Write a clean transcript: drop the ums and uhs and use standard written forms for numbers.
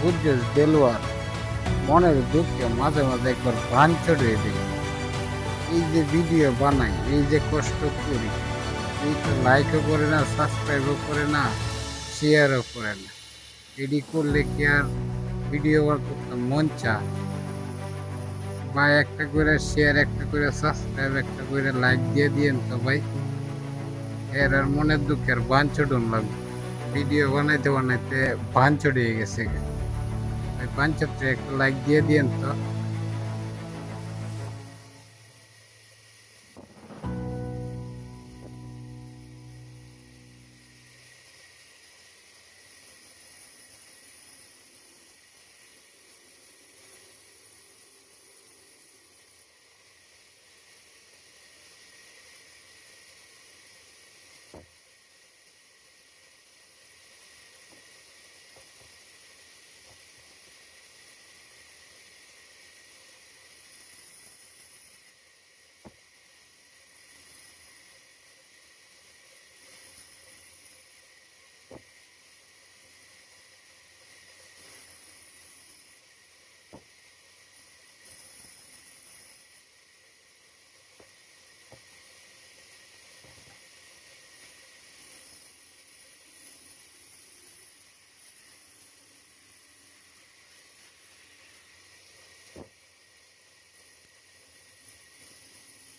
বুঝছিস দেলোয়ার, মনের দুঃখে মাঝে মাঝে একবার বান চড়িয়ে দিই। এই যে ভিডিও বানাই, এই যে কষ্ট করি, এই তো লাইকও করে না, সাবস্ক্রাইবও করে না, শেয়ারও করে না। এডি করলে কি আর ভিডিও বার করতে মন চা? ভাই একটা করে শেয়ার, একটা করে সাবস্ক্রাইব, একটা করে লাইক দিয়ে দিয়েন তো ভাই। এর আর মনের দুঃখের বান চড়ুন লাগবে। ভিডিও বানাইতে বানাইতে বান চড়িয়ে গেছে। ভাই বান চড়তে একটা লাইক দিয়ে দিয়েন তো।